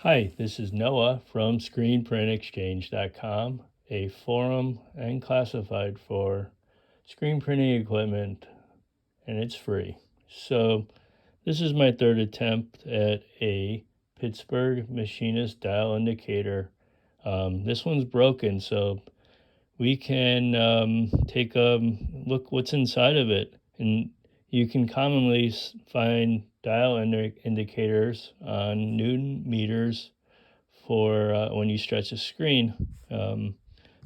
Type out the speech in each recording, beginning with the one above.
Hi, this is Noah from ScreenPrintExchange.com, a forum and classified for screen printing equipment, and it's free. So this is my third attempt at a Pittsburg Machinist Dial Indicator. This one's broken, so we can take a look what's inside of it. And you can commonly find dial indicators on Newton meters for when you stretch a screen.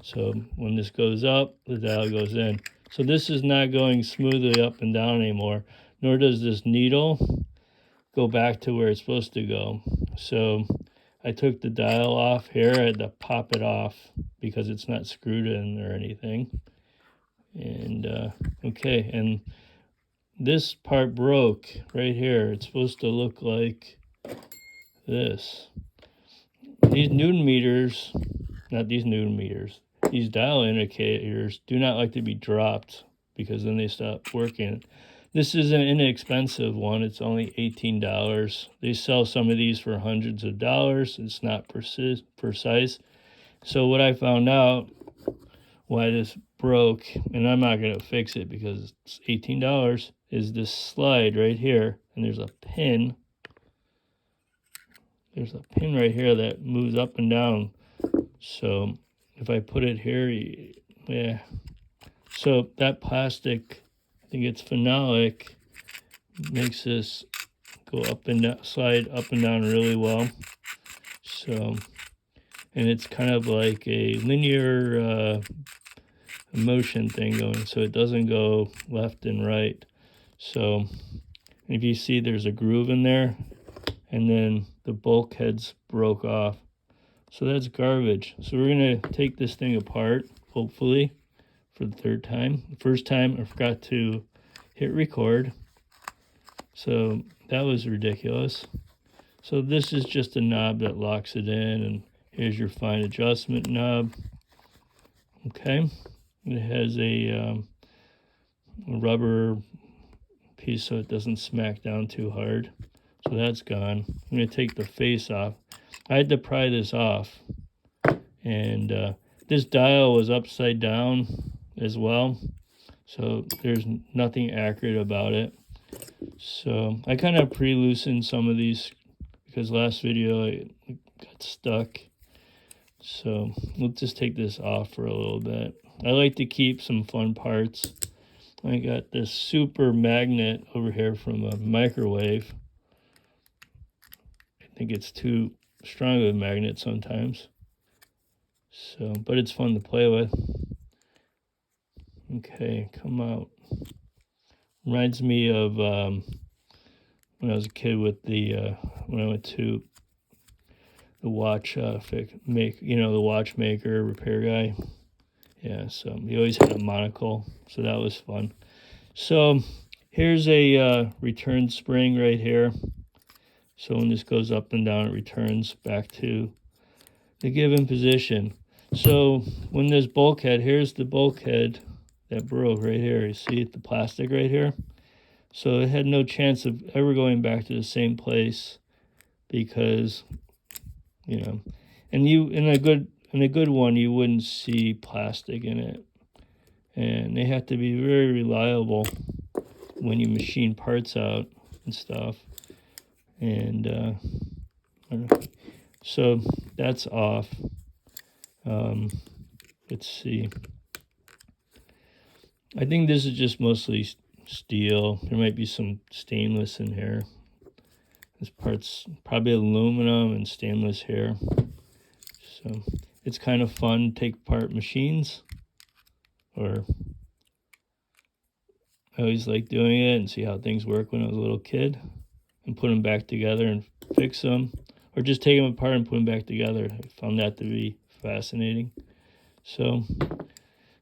So when this goes up, the dial goes in. So this is not going smoothly up and down anymore, nor does this needle go back to where it's supposed to go. So I took the dial off here. I had to pop it off because it's not screwed in or anything. And okay, and this part broke right here. It's supposed to look like this. These Newton meters, not these Newton meters, these dial indicators do not like to be dropped because then they stop working. This is an inexpensive one. It's only $18. They sell some of these for hundreds of dollars. It's not precise. So what I found out why this broke, and I'm not going to fix it because it's $18, is this slide right here. And there's a pin. There's a pin right here that moves up and down. So if I put it here, yeah. So that plastic, I think it's phenolic, makes this go up and down, slide up and down really well. So, and it's kind of like a linear motion thing going, so it doesn't go left and right. So if you see, there's a groove in there, and then the bulkheads broke off. So that's garbage. So we're going to take this thing apart, hopefully, for the third time. The first time I forgot to hit record. So that was ridiculous. So this is just a knob that locks it in, and here's your fine adjustment knob. Okay. It has a rubber piece so it doesn't smack down too hard. So that's gone. I'm going to take the face off. I had to pry this off, and this dial was upside down as well, so there's nothing accurate about it. So I kind of pre-loosened some of these because last video I got stuck. So we'll just take this off for a little bit. I like to keep some fun parts. I got this super magnet over here from a microwave. I think it's too strong of a magnet sometimes. So, but it's fun to play with. Okay, come out. Reminds me of when I was a kid with the when I went to the watch the watchmaker repair guy. Yeah, so he always had a monocle, so that was fun. So here's a return spring right here. So when this goes up and down, it returns back to the given position. So when this bulkhead, here's the bulkhead that broke right here. You see the plastic right here? So it had no chance of ever going back to the same place because, and in a good one, you wouldn't see plastic in it. And they have to be very reliable when you machine parts out and stuff. And so that's off. Let's see. I think this is just mostly steel. There might be some stainless in here. This part's probably aluminum and stainless here. So it's kind of fun to take apart machines. Or I always like doing it and see how things work when I was a little kid. And put them back together and fix them. Or just take them apart and put them back together. I found that to be fascinating. So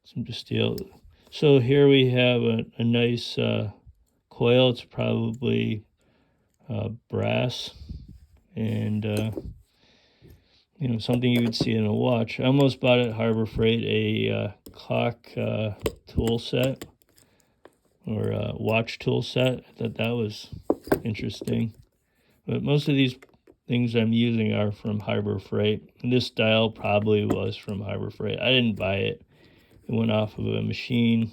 some steel. So here we have a nice coil. It's probably brass, and something you would see in a watch. I almost bought at Harbor Freight a clock tool set or watch tool set. I thought that was interesting. But most of these things I'm using are from Harbor Freight. And this dial probably was from Harbor Freight. I didn't buy it. It went off of a machine,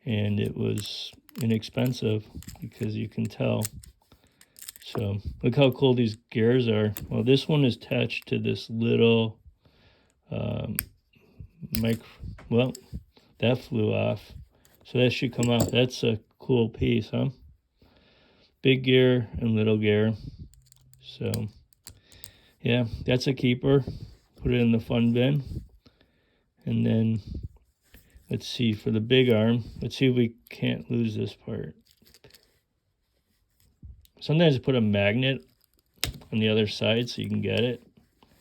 and it was inexpensive because you can tell. So look how cool these gears are. Well, this one is attached to this little well, that flew off. So that should come off. That's a cool piece, huh? Big gear and little gear. So yeah, that's a keeper. Put it in the fun bin. And then let's see for the big arm. Let's see if we can't lose this part. Sometimes I put a magnet on the other side so you can get it,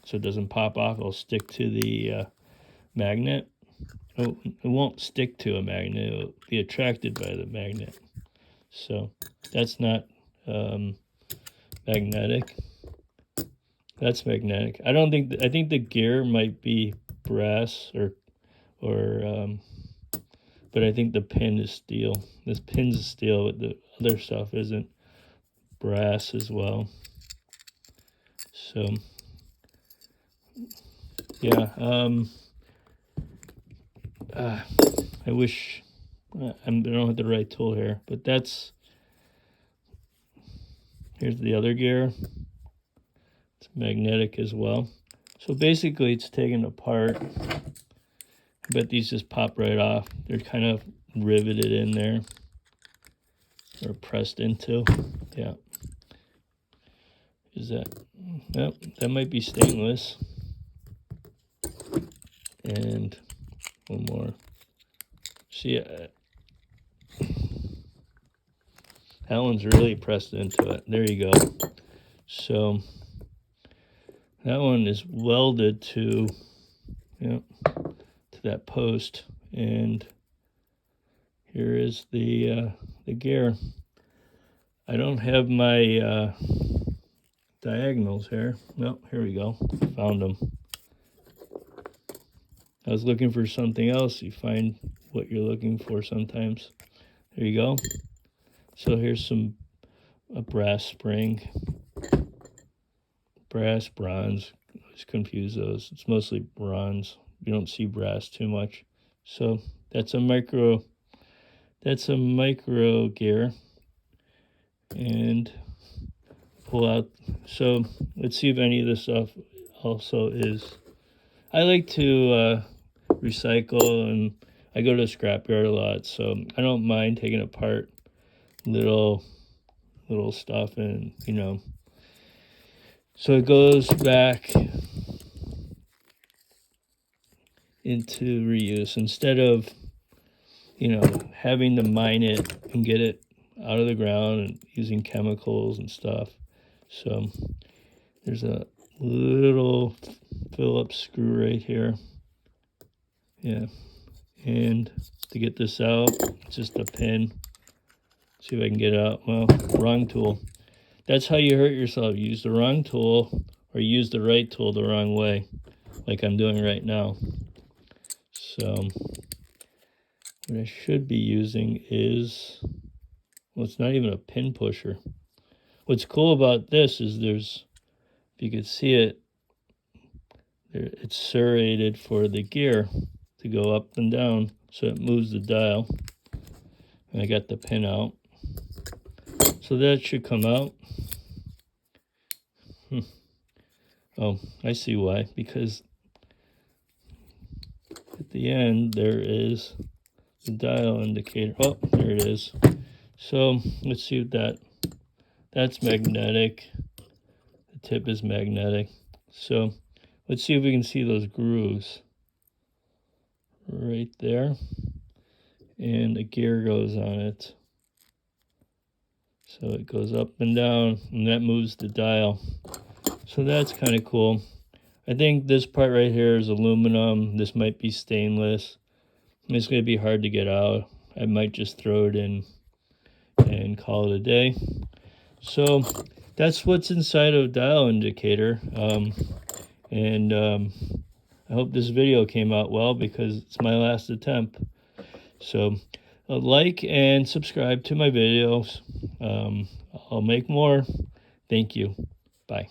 so it doesn't pop off. It'll stick to the magnet. Oh, it won't stick to a magnet. It'll be attracted by the magnet. So that's not magnetic. That's magnetic. I don't think. I think the gear might be brass but I think the pin is steel. This pin's steel, but the other stuff isn't. Brass as well. So yeah, I wish I don't have the right tool here, but here's the other gear. It's magnetic as well. So basically it's taken apart. I bet these just pop right off. They're kind of riveted in there or pressed into. Yeah. Is that? Yep, that might be stainless. And one more. See, that one's really pressed into it. There you go. So that one is welded to, to that post. And here is the gear. I don't have my diagonals here. No, here we go. Found them. I was looking for something else. You find what you're looking for sometimes. There you go. So here's a brass spring. Brass, bronze. Always confuse those. It's mostly bronze. You don't see brass too much. So that's a micro gear. And pull out. So let's see if any of this stuff also is. I like to recycle, and I go to the scrapyard a lot, so I don't mind taking apart little stuff, and so it goes back into reuse instead of having to mine it and get it out of the ground and using chemicals and stuff. So there's a little Phillips screw right here. Yeah, and to get this out, it's just a pin. See if I can get it out. Well, wrong tool. That's how you hurt yourself. You use the wrong tool or use the right tool the wrong way, like I'm doing right now. So what I should be using is, well, it's not even a pin pusher. What's cool about this is if you could see it, it's serrated for the gear to go up and down, so it moves the dial. And I got the pin out. So that should come out. Oh, I see why. Because at the end there is the dial indicator. Oh, there it is. So let's see what that's magnetic. The tip is magnetic. So let's see if we can see those grooves right there. And the gear goes on it. So it goes up and down, and that moves the dial. So that's kind of cool. I think this part right here is aluminum. This might be stainless. It's going to be hard to get out. I might just throw it in and call it a day. So that's what's inside of dial indicator. I hope this video came out well because it's my last attempt. So like and subscribe to my videos. I'll make more. Thank you. Bye.